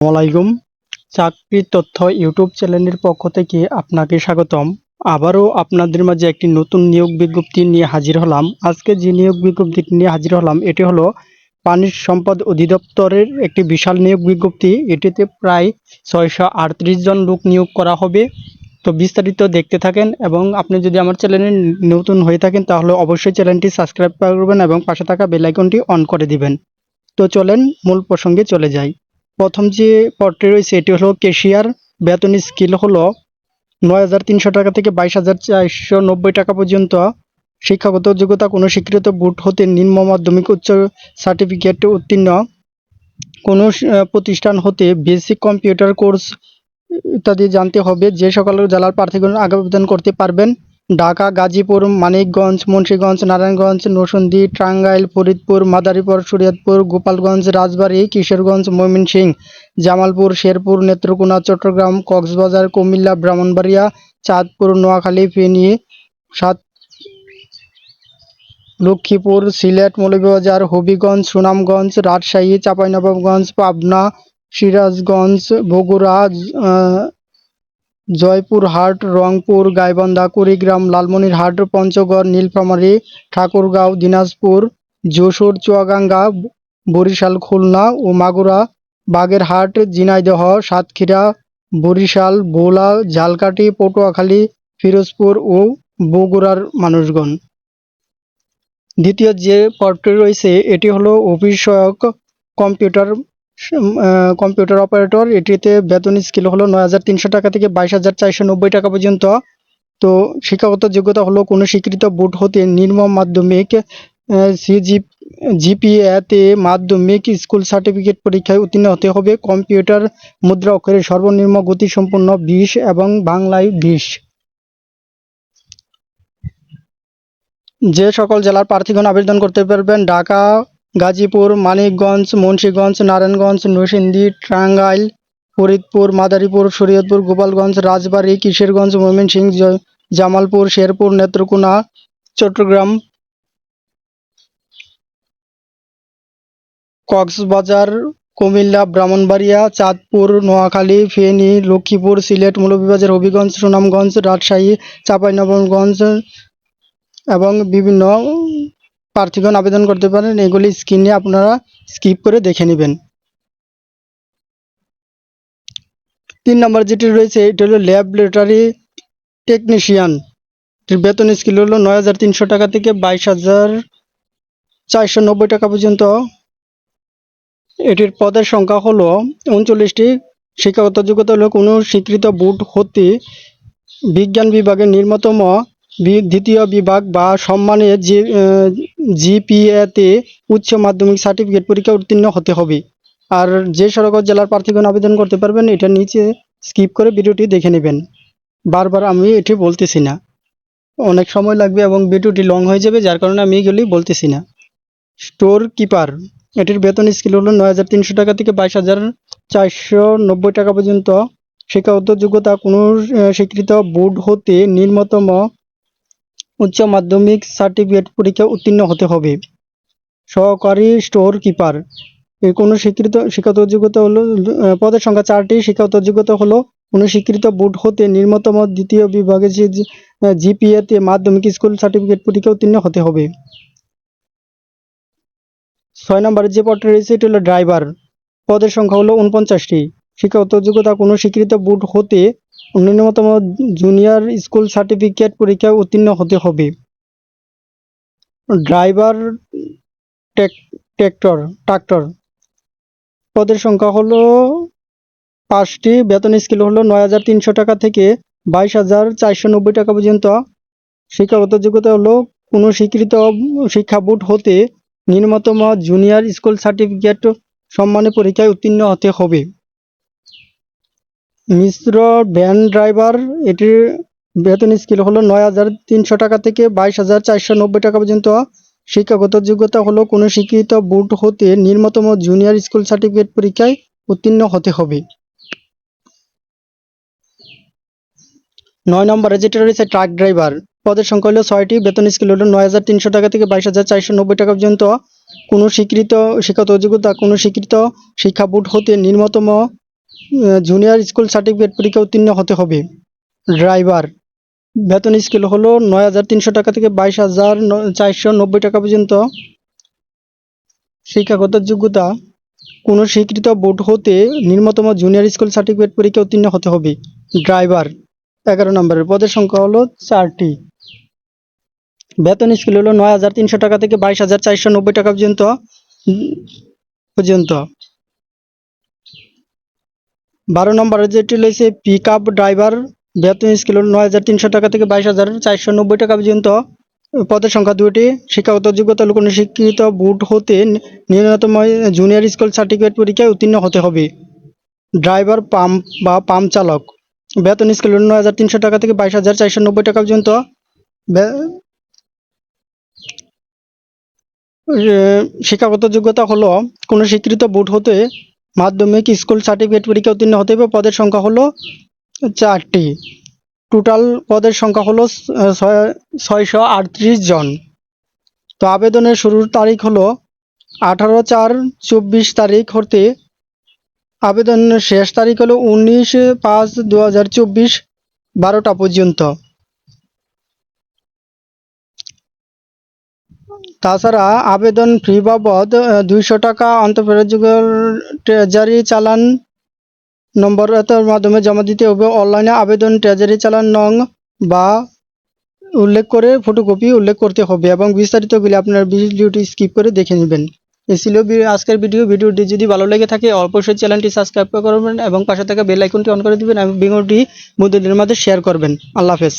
আসসালামাইকুম। চাকরির তথ্য ইউটিউব চ্যানেলের পক্ষ থেকে আপনাকে স্বাগতম। আবারও আপনাদের মাঝে একটি নতুন নিয়োগ বিজ্ঞপ্তি নিয়ে হাজির হলাম। আজকে যে নিয়োগ বিজ্ঞপ্তিটি নিয়ে হাজির হলাম এটি হলো পানি সম্পদ অধিদপ্তরের একটি বিশাল নিয়োগ বিজ্ঞপ্তি। এটিতে প্রায় 638 জন লোক নিয়োগ করা হবে। তো বিস্তারিত দেখতে থাকেন, এবং আপনি যদি আমার চ্যানেলে নতুন হয়ে থাকেন তাহলে অবশ্যই চ্যানেলটি সাবস্ক্রাইব করবেন এবং পাশে থাকা বেল আইকনটি অন করে দিবেন। তো চলেন মূল প্রসঙ্গে চলে যাই। প্রথম যে পদটি রয়েছে এটি হলো ক্যাশিয়ার। বেতন স্কেল হলো 9,300 টাকা থেকে 22,490 টাকা পর্যন্ত। শিক্ষাগত যোগ্যতা কোনো স্বীকৃত বোর্ড হতে নিম্ন মাধ্যমিক উচ্চ সার্টিফিকেট উত্তীর্ণ, কোনো প্রতিষ্ঠান হতে বেসিক কম্পিউটার কোর্স ইত্যাদি জানতে হবে। যে সকল জেলার প্রার্থীগণ আবেদন করতে পারবেন: ঢাকা, গাজীপুর, মানিকগঞ্জ, মুন্সিগঞ্জ, নারায়ণগঞ্জ, নরসিংদী, টাঙ্গাইল, ফরিদপুর, মাদারীপুর, শরীয়তপুর, গোপালগঞ্জ, রাজবাড়ী, কিশোরগঞ্জ, ময়মনসিংহ, জামালপুর, শেরপুর, নেত্রকোনা, চট্টগ্রাম, কক্সবাজার, কুমিল্লা, ব্রাহ্মণবাড়িয়া, চাঁদপুর, নোয়াখালী, ফেনী, লক্ষ্মীপুর, সিলেট, মৌলভীবাজার, হবিগঞ্জ, সুনামগঞ্জ, রাজশাহী, চাঁপাইনবাবগঞ্জ, পাবনা, সিরাজগঞ্জ, বগুড়া, জয়পুরহাট, রংপুর, গাইবান্ধা, কুড়িগ্রাম, লালমনিরহাট, পঞ্চগড়, নীলফামারী, ঠাকুরগাঁও, দিনাজপুর, যশোর, চুয়াডাঙ্গা, বরিশাল, খুলনা ও মাগুরা, বাগেরহাট, ঝিনাইদহ, সাতক্ষীরা, বরিশাল, ভোলা, ঝালকাঠি, পটুয়াখালী, ফিরোজপুর ও বগুড়ার মানুষগণ। দ্বিতীয় যে পদটি রয়েছে এটি হলো অফিস সহায়ক কম্পিউটার অপারেটর। এটিতে বেতন স্কেল হলো 9,300 টাকা থেকে 22,490 টাকা পর্যন্ত। তো শিক্ষাগত যোগ্যতা হলো কোনো স্বীকৃত বোর্ড হতে নিম্ন মাধ্যমিক জিপিএতে মাধ্যমিক স্কুল সার্টিফিকেট পরীক্ষায় উত্তীর্ণ হতে হবে। কম্পিউটার মুদ্রা অক্ষরের সর্বনিম্ন গতি সম্পন্ন 20 এবং বাংলায় 20। যে সকল জেলার প্রার্থীগণ আবেদন করতে পারবেন: ঢাকা, গাজীপুর, মানিকগঞ্জ, মুন্সিগঞ্জ, নারায়ণগঞ্জ, নরসিংদী, টাঙ্গাইল, ফরিদপুর, মাদারীপুর, শরীয়তপুর, গোপালগঞ্জ, রাজবাড়ী, কিশোরগঞ্জ, ময়মনসিংহ, জামালপুর, শেরপুর, নেত্রকোনা, চট্টগ্রাম, কক্সবাজার, কুমিল্লা, ব্রাহ্মণবাড়িয়া, চাঁদপুর, নোয়াখালী, ফেনী, লক্ষ্মীপুর, সিলেট, মৌলভীবাজার, হবিগঞ্জ, সুনামগঞ্জ, রাজশাহী, চাঁপাইনবাবগঞ্জ এবং বিভিন্ন প্রার্থীগণ আবেদন করতে পারেন। এগুলি স্ক্রিনে আপনারা স্কিপ করে দেখে নেবেন। 3 নম্বর যেটি রয়েছে এটি হলো ল্যাবরেটরি টেকনিশিয়ান। বেতন স্কেল হলো 9,300 টাকা থেকে 22,490 টাকা পর্যন্ত। এটির পদের সংখ্যা হলো 39টি। শিক্ষাগত যোগ্যতা হলো কোনো স্বীকৃত বোর্ড হতে বিজ্ঞান বিভাগের নিম্নতম দ্বিতীয় বিভাগ বা সম্মানের জিপিএতে উচ্চ মাধ্যমিক সার্টিফিকেট পরীক্ষা উত্তীর্ণ হতে হবে। আর যে সকল জেলার প্রার্থীগণ আবেদন করতে পারবেন এটা নিচে স্কিপ করে ভিডিওটি দেখে নেবেন। বারবার আমি এটি বলতেছি না, অনেক সময় লাগবে এবং ভিডিওটি লং হয়ে যাবে, যার কারণে আমি এগুলি বলতেছি না। স্টোর কিপার, এটির বেতন স্কেল হলো 9,300 টাকা থেকে 22,490 টাকা পর্যন্ত। শিক্ষাগত যোগ্যতা কোনো স্বীকৃত বোর্ড হতে নিম্নতম উচ্চ মাধ্যমিক সার্টিফিকেট পরীক্ষা উত্তীর্ণ হতে হবে। সহকারী স্টোর কিপার, এর কোনো স্বীকৃত শিক্ষাগত যোগ্যতা হলো পদের সংখ্যা 4টি। শিক্ষাগত যোগ্যতা হলো কোনো স্বীকৃত বোর্ড হতে নিম্নতম দ্বিতীয় বিভাগে জিপিএতে মাধ্যমিক স্কুল সার্টিফিকেট পরীক্ষা উত্তীর্ণ হতে হবে। 6 নম্বরে যে পদটি রয়েছে এটি হলো ড্রাইভার। পদের সংখ্যা হলো 49টি। শিক্ষাগত যোগ্যতা কোনো স্বীকৃত বোর্ড হতে ন্যূনতম জুনিয়র স্কুল সার্টিফিকেট পরীক্ষায় উত্তীর্ণ হতে হবে। ড্রাইভার ট্রাক্টর, পদের সংখ্যা হলো 5টি। বেতন স্কেল হলো 9,300 টাকা থেকে 22,490 টাকা পর্যন্ত। শিক্ষাগত যোগ্যতা হলো কোনো স্বীকৃত শিক্ষা বোর্ড হতে নিম্নতম জুনিয়র স্কুল সার্টিফিকেট সম্মানের পরীক্ষায় উত্তীর্ণ হতে হবে। মিশ্র ভ্যান ড্রাইভার, এটির বেতন স্কেল হলো 9,300 টাকা থেকে 22,490 টাকা পর্যন্ত। শিক্ষাগত যোগ্যতা হলো কোনো স্বীকৃত বোর্ড হতে নিম্নতম জুনিয়র স্কুল সার্টিফিকেট পরীক্ষায় উত্তীর্ণ হতে হবে। 9 নম্বরে যেটা রয়েছে ট্রাক ড্রাইভার, পদের সংখ্যা হলো 6টি। বেতন স্কেল হলো 9,300 টাকা থেকে 22,490 টাকা পর্যন্ত। কোনো স্বীকৃত শিক্ষাগত যোগ্যতা কোনো স্বীকৃত শিক্ষা বোর্ড হতে নিম্নতম জুনিয়র স্কুল সার্টিফিকেট পরীক্ষা উত্তীর্ণ হতে হবে। ড্রাইভার, বেতন স্কেল হলো 9,300 টাকা থেকে 22,490 টাকা পর্যন্ত। শিক্ষাগত যোগ্যতা, কোনো স্বীকৃত বোর্ড হতে নিম্নতম জুনিয়র স্কুল সার্টিফিকেট পরীক্ষা উত্তীর্ণ হতে হবে। ড্রাইভার 11 নম্বরের, পদের সংখ্যা হলো 4টি। বেতন স্কেল হলো 9,300 টাকা থেকে 22,490 টাকা পর্যন্ত। 12 নম্বরের যেটি রয়েছে পিক আপ ড্রাইভার, বেতন স্কেল হলো 9,300 টাকা থেকে 22,490 টাকা পর্যন্ত। পদের সংখ্যা 2টি। শিক্ষাগত যোগ্যতা হলো কোনো স্বীকৃত বোর্ড হতে ন্যূনতম জুনিয়র স্কুল সার্টিফিকেট পরীক্ষায় উত্তীর্ণ হতে হবে। ড্রাইভার পাম্প বা পাম্প চালক, বেতন স্কেল হলো 9,300 টাকা থেকে 22,490 টাকা পর্যন্ত। শিক্ষাগত যোগ্যতা হলো কোনো স্বীকৃত বোর্ড হতে মাধ্যমিক স্কুল সার্টিফিকেট পরীক্ষা উত্তীর্ণ হতে হবে। পদের সংখ্যা হলো 4টি। টোটাল পদের সংখ্যা হলো 638 জন। তো আবেদনের শুরুর তারিখ হলো 18/4/24 তারিখ হতে আবেদনের শেষ তারিখ হলো 19/5/2024 12টা পর্যন্ত। তাছাড়া আবেদন ফি বাবদ 200 টাকা আন্তঃপ্রযোজ্য ট্রেজারি চালান নম্বরের মাধ্যমে জমা দিতে হবে। অনলাইনে আবেদন ট্রেজারি চালান নং বা উল্লেখ করে ফটোকপি উল্লেখ করতে হবে এবং বিস্তারিতগুলি আপনার ভিডিওটি স্কিপ করে দেখে নেবেন। এই ছিল আজকের ভিডিওটি যদি ভালো লেগে থাকে অবশ্যই চ্যানেলটি সাবস্ক্রাইব করবেন এবং পাশে থাকা বেল আইকনটি অন করে দিবেন এবং ভিডিওটি বন্ধুদের মাঝে শেয়ার করবেন। আল্লাহ হাফেজ।